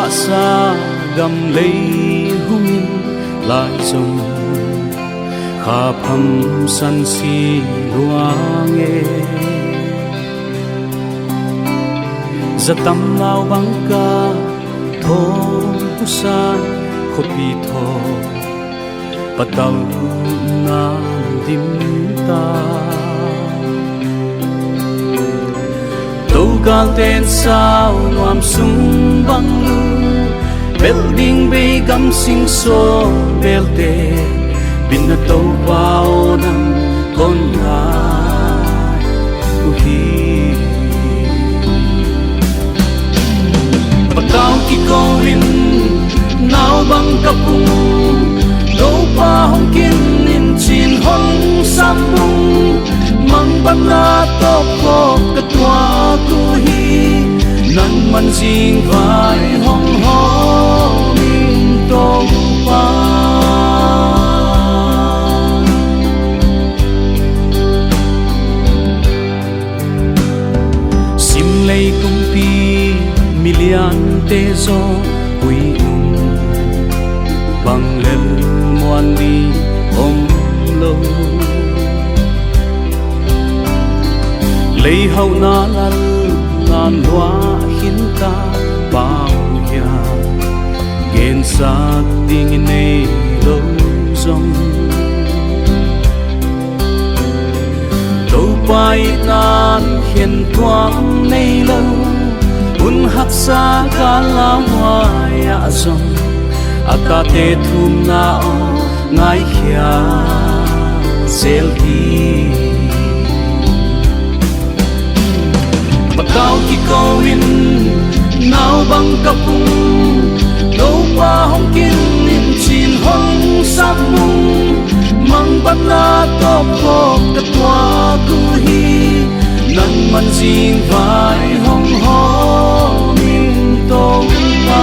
qua xa gầm lấy hung lại dòng khá phầm sân si loa nghe giật tâm lao băng ca thô san khốt bị thô bắt đầu nan dim ta đâu gal tên sao ngoam sung băng lu building be gam sing so belte bin na tàu bao năm con ngài hi bắt đầu khi câu in nào băng kapung đâu pa hong kin in chin hong sam bung mang ban na to ko katwa ku hi nan man jing vai hong ho min to pa sim lei kum pi milian te zo hui bằng lên moan đi ôm lâu lấy hậu na lal nan loa hin ta bao ya gen sak ding nei lâu zong đâu bay nan hiền quang nei lâu un hak sa ka la hoa ya zong atate thum na o ngai khia selfie bakau ki koin nau bang kapung đâu pa hong kin in chin hong sam mung mang ban na to ko katwa ku hi nan man jing vai hong ho min to pa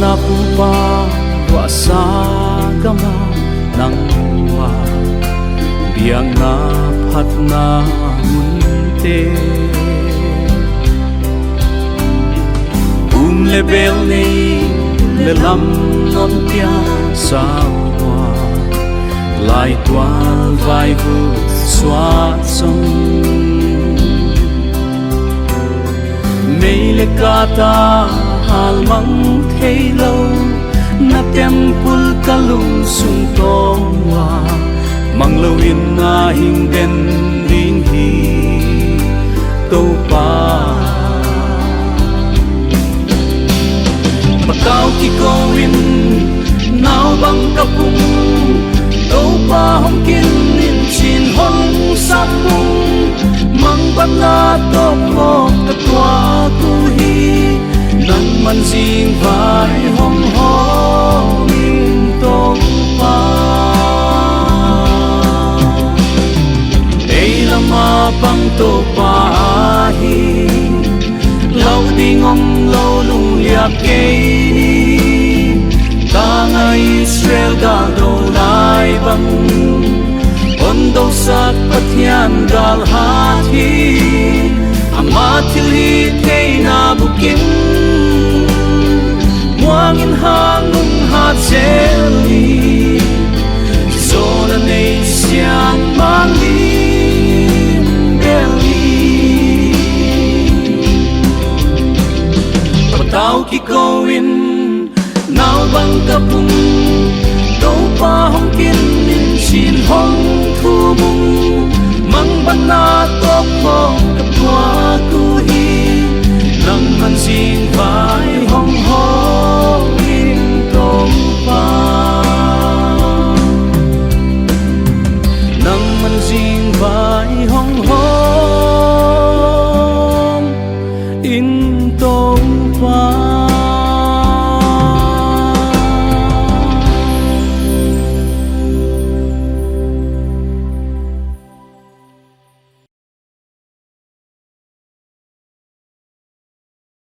na pupa wa sa gama nang wa biang na phat na munte le bel nei le lam non tia sa wa lai toan vai vu xóa sông mei le kata hal mang thei lâu na tempul kalung sung tong wa mang lâu in na hing den ding hi to pa bakau ki koin nau bang kapung to pa hong kin in chin hong sam mung mang ban na to ko katwa ku hi nan man jing vai hong ho min tong pa ei lama pang to pa hi lâu ding om lâu lung liap ke ni ta ngai Israel gal do lai bang on do sat pathian gal ha thi ama thil hi te na bukin in hangum hat selli zona nei siang mangin belli patau ki koin nau bang kapung đâu pa hong kin in chin hong thu mung